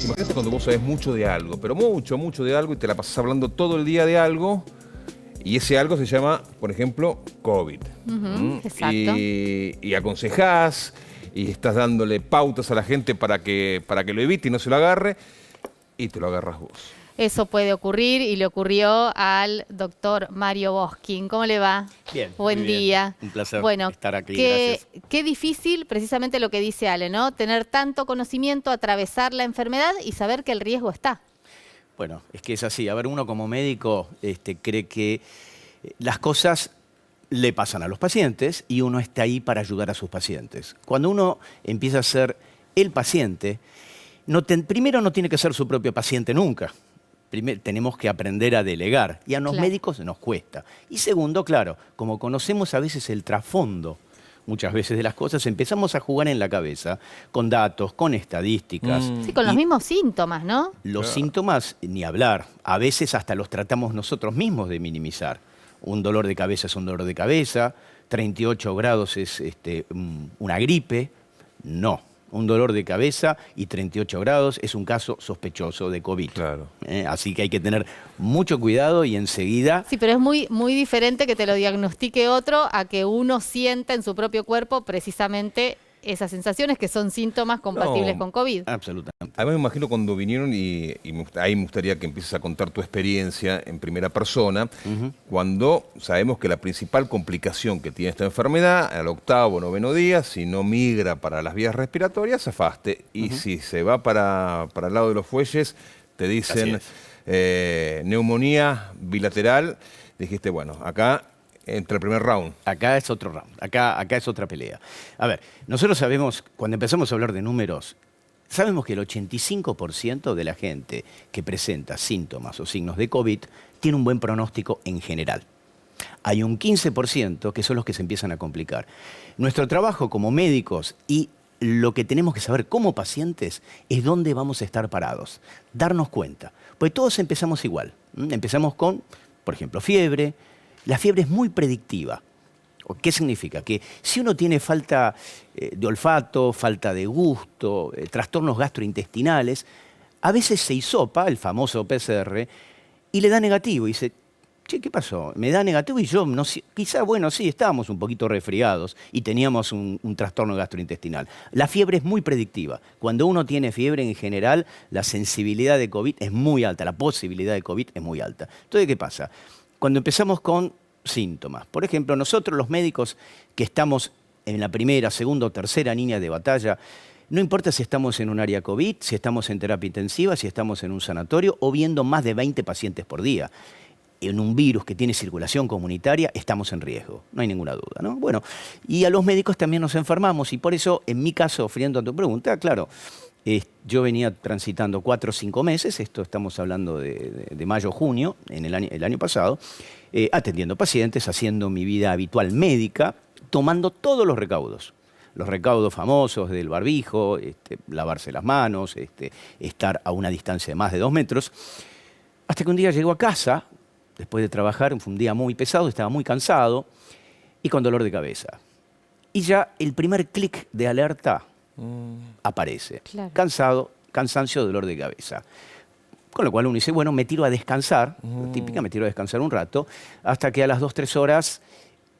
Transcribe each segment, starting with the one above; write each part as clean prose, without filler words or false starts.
Imagínate cuando vos sabés mucho de algo, pero mucho, mucho de algo y te la pasás hablando todo el día de algo y ese algo se llama, por ejemplo, COVID. Exacto. Y aconsejás y estás dándole pautas a la gente para que lo evite y no se lo agarre y te lo agarras vos. Eso puede ocurrir y le ocurrió al doctor Mario Boskin. ¿Cómo le va? Bien. Buen muy bien. día. Un placer Bueno, estar aquí, gracias. qué difícil precisamente lo que dice Ale, ¿no? Tener tanto conocimiento, atravesar la enfermedad y saber que el riesgo está. Bueno, es que es así. A ver, uno como médico cree que las cosas le pasan a los pacientes y uno está ahí para ayudar a sus pacientes. Cuando uno empieza a ser el paciente, primero no tiene que ser su propio paciente nunca. Tenemos que aprender a delegar y a los médicos nos cuesta. Y segundo, claro, como conocemos a veces el trasfondo muchas veces de las cosas, empezamos a jugar en la cabeza con datos, con estadísticas. Sí, con los mismos síntomas, ¿no? Los síntomas, ni hablar. A veces hasta los tratamos nosotros mismos de minimizar. Un dolor de cabeza es un dolor de cabeza, 38 grados es una gripe. No. Un dolor de cabeza y 38 grados es un caso sospechoso de COVID. Claro. Así que hay que tener mucho cuidado y enseguida... Sí, pero es muy diferente que te lo diagnostique otro a que uno sienta en su propio cuerpo precisamente esas sensaciones que son síntomas compatibles con COVID. Absolutamente. Además me imagino cuando vinieron ahí me gustaría que empieces a contar tu experiencia en primera persona, cuando sabemos que la principal complicación que tiene esta enfermedad, al octavo o noveno día, si no migra para las vías respiratorias, zafaste. Y si se va para el lado de los fuelles, te dicen neumonía bilateral, dijiste, bueno, acá... Entre el primer round. Acá es otro round, acá es otra pelea. A ver, nosotros sabemos, cuando empezamos a hablar de números, sabemos que el 85% de la gente que presenta síntomas o signos de COVID tiene un buen pronóstico en general. Hay un 15% que son los que se empiezan a complicar. Nuestro trabajo como médicos y lo que tenemos que saber como pacientes es dónde vamos a estar parados, darnos cuenta. Pues todos empezamos igual. Empezamos con, por ejemplo, fiebre. La fiebre es muy predictiva. ¿Qué significa? Que si uno tiene falta de olfato, falta de gusto, trastornos gastrointestinales, a veces se hisopa, el famoso PCR, y le da negativo. Y dice, che, ¿qué pasó? Me da negativo y yo, no, quizá, bueno, sí, estábamos un poquito resfriados y teníamos un trastorno gastrointestinal. La fiebre es muy predictiva. Cuando uno tiene fiebre, en general, la sensibilidad de COVID es muy alta, la posibilidad de COVID es muy alta. Entonces, ¿qué pasa? Cuando empezamos con síntomas, por ejemplo, nosotros los médicos que estamos en la primera, segunda o tercera línea de batalla, no importa si estamos en un área COVID, si estamos en terapia intensiva, si estamos en un sanatorio o viendo más de 20 pacientes por día. En un virus que tiene circulación comunitaria, estamos en riesgo, no hay ninguna duda, ¿no? Bueno, y a los médicos también nos enfermamos y por eso, en mi caso, friendo a tu pregunta, claro, yo venía transitando 4 o 5 meses, esto estamos hablando de mayo, junio, el año pasado, atendiendo pacientes, haciendo mi vida habitual médica, tomando todos los recaudos famosos del barbijo, lavarse las manos, estar a una distancia de más de 2 metros, hasta que un día llego a casa, después de trabajar, fue un día muy pesado, estaba muy cansado y con dolor de cabeza. Y ya el primer clic de alerta aparece. Claro. Cansancio, dolor de cabeza. Con lo cual uno dice, bueno, me tiro a descansar, típica, me tiro a descansar un rato, hasta que a las 2 o 3 horas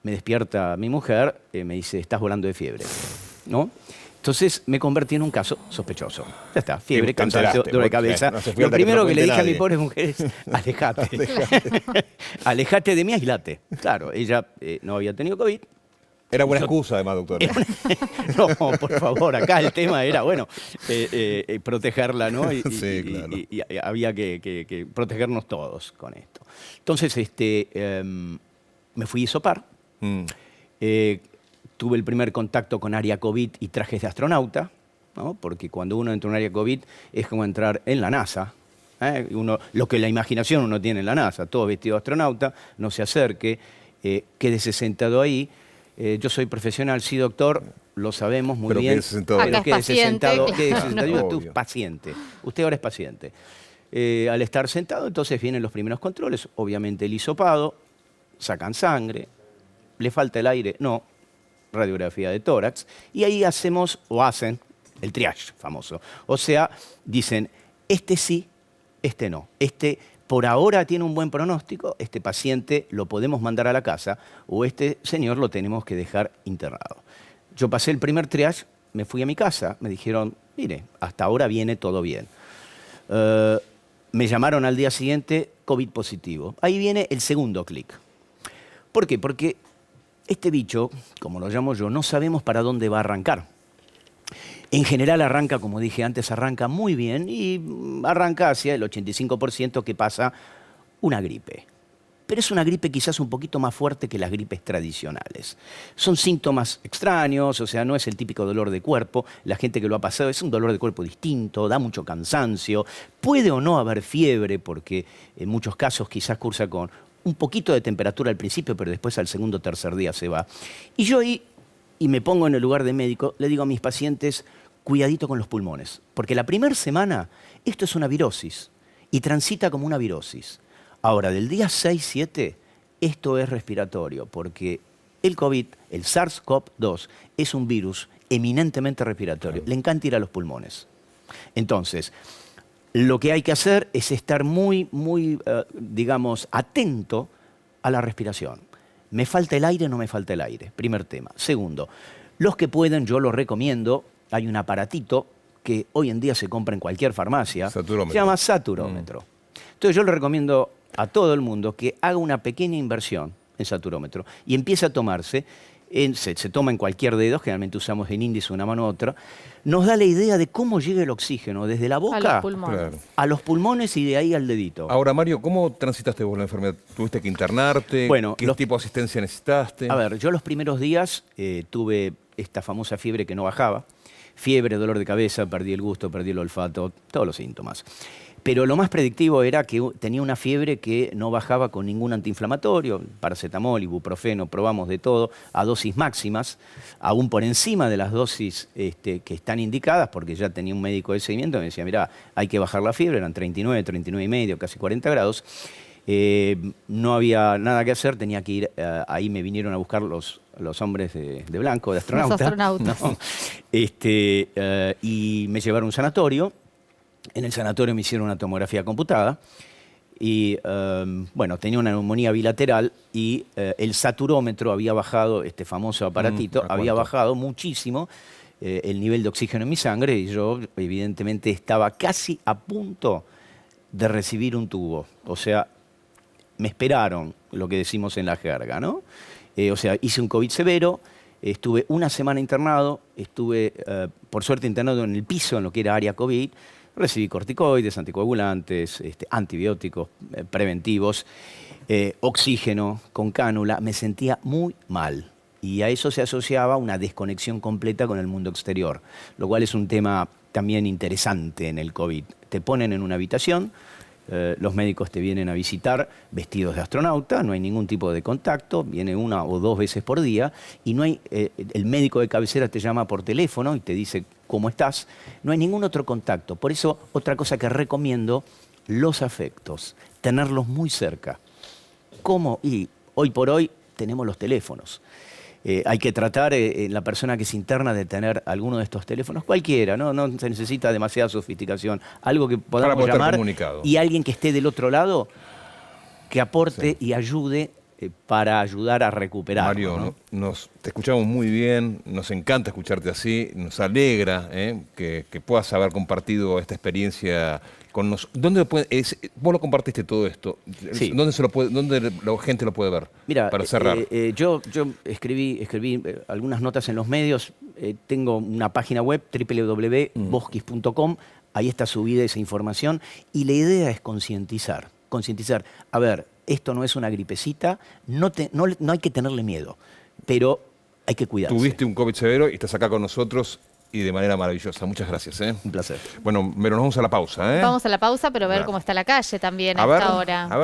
me despierta mi mujer, me dice, estás volando de fiebre, ¿no? Entonces me convertí en un caso sospechoso. Ya está, fiebre, cansancio, dolor de cabeza. No Lo primero que le dije a mi pobre mujer es, alejate. Alejate de mí, aislate. Claro, ella no había tenido COVID. Era buena excusa, además, doctor. No, por favor, acá el tema era, bueno, protegerla, ¿no? Sí, claro. Y había que protegernos todos con esto. Entonces, me fui a hisopar. Tuve el primer contacto con área COVID y trajes de astronauta, ¿no? Porque cuando uno entra en un área COVID es como entrar en la NASA. Lo que la imaginación uno tiene en la NASA, todo vestido de astronauta, no se acerque, quédese sentado ahí. Yo soy profesional, sí, doctor, lo sabemos muy bien. Quédese sentado. Acá es paciente. Quédese sentado. No, Tú, obvio. paciente. Usted ahora es paciente. Al estar sentado, entonces vienen los primeros controles. Obviamente el hisopado, sacan sangre, le falta el aire, no, radiografía de tórax. Y ahí hacemos, o hacen, el triage famoso. O sea, dicen, Este sí, este no. Este por ahora tiene un buen pronóstico, este paciente lo podemos mandar a la casa o este señor lo tenemos que dejar internado. Yo pasé el primer triage, me fui a mi casa, me dijeron, mire, hasta ahora viene todo bien. Me llamaron al día siguiente, COVID positivo. Ahí viene el segundo clic. ¿Por qué? Porque este bicho, como lo llamo yo, no sabemos para dónde va a arrancar. En general arranca, como dije antes, arranca muy bien y arranca hacia el 85% que pasa una gripe. Pero es una gripe quizás un poquito más fuerte que las gripes tradicionales. Son síntomas extraños, o sea, no es el típico dolor de cuerpo. La gente que lo ha pasado es un dolor de cuerpo distinto, da mucho cansancio. Puede o no haber fiebre, porque en muchos casos quizás cursa con un poquito de temperatura al principio, pero después al segundo o tercer día se va. Y yo ahí, y me pongo en el lugar de médico, le digo a mis pacientes, cuidadito con los pulmones, porque la primera semana esto es una virosis y transita como una virosis. Ahora, del día 6-7, esto es respiratorio, porque el COVID, el SARS-CoV-2, es un virus eminentemente respiratorio. Le encanta ir a los pulmones. Entonces, lo que hay que hacer es estar muy, digamos, atento a la respiración. ¿Me falta el aire o no me falta el aire? Primer tema. Segundo, los que pueden, yo lo recomiendo, hay un aparatito que hoy en día se compra en cualquier farmacia. Saturómetro. Se llama saturómetro. Entonces yo le recomiendo a todo el mundo que haga una pequeña inversión en saturómetro y empiece a tomarse, se toma en cualquier dedo, generalmente usamos en índice una mano u otra, nos da la idea de cómo llega el oxígeno desde la boca A los pulmones. Claro. a los pulmones y de ahí al dedito. Ahora, Mario, ¿cómo transitaste vos la enfermedad? ¿Tuviste que internarte? Bueno, ¿Qué tipo de asistencia necesitaste? A ver, yo los primeros días tuve esta famosa fiebre que no bajaba. Fiebre, dolor de cabeza, perdí el gusto, perdí el olfato, todos los síntomas. Pero lo más predictivo era que tenía una fiebre que no bajaba con ningún antiinflamatorio, paracetamol, ibuprofeno, probamos de todo, a dosis máximas, aún por encima de las dosis que están indicadas, porque ya tenía un médico de seguimiento que me decía, mirá, hay que bajar la fiebre, eran 39, 39 y medio, casi 40 grados. No había nada que hacer, tenía que ir, ahí me vinieron a buscar los hombres de blanco, de astronauta. Los astronautas. ¿No? Y me llevaron a un sanatorio. En el sanatorio me hicieron una tomografía computada y, bueno, tenía una neumonía bilateral y el saturómetro había bajado, este famoso aparatito, había bajado muchísimo el nivel de oxígeno en mi sangre y yo, evidentemente, estaba casi a punto de recibir un tubo. O sea, me esperaron, lo que decimos en la jerga, ¿no? O sea, hice un COVID severo, estuve una semana internado, estuve, por suerte, internado en el piso, en lo que era área COVID, recibí corticoides, anticoagulantes, antibióticos preventivos, oxígeno con cánula, me sentía muy mal. Y a eso se asociaba una desconexión completa con el mundo exterior, lo cual es un tema también interesante en el COVID. Te ponen en una habitación, los médicos te vienen a visitar vestidos de astronauta, no hay ningún tipo de contacto, viene 1 o 2 veces por día y no hay, el médico de cabecera te llama por teléfono y te dice cómo estás, no hay ningún otro contacto. Por eso, otra cosa que recomiendo, los afectos, tenerlos muy cerca. ¿Cómo? Y hoy por hoy tenemos los teléfonos. Hay que tratar la persona que se interna de tener alguno de estos teléfonos, cualquiera, no se necesita demasiada sofisticación, algo que podamos llamar y alguien que esté del otro lado que aporte y ayude para ayudar a recuperar. Mario, te escuchamos muy bien, nos encanta escucharte así, nos alegra que puedas haber compartido esta experiencia con nosotros. Vos lo compartiste todo esto, sí. ¿Dónde la gente lo puede ver? Mira, para cerrar. Yo escribí algunas notas en los medios, tengo una página web, www.boskis.com, ahí está subida esa información y la idea es concientizar. A ver, esto no es una gripecita, no hay que tenerle miedo, pero hay que cuidarse. Tuviste un COVID severo y estás acá con nosotros y de manera maravillosa. Muchas gracias. Un placer. Bueno, pero nos vamos a la pausa. Vamos a la pausa, pero ver cómo está la calle también a esta hora. A ver.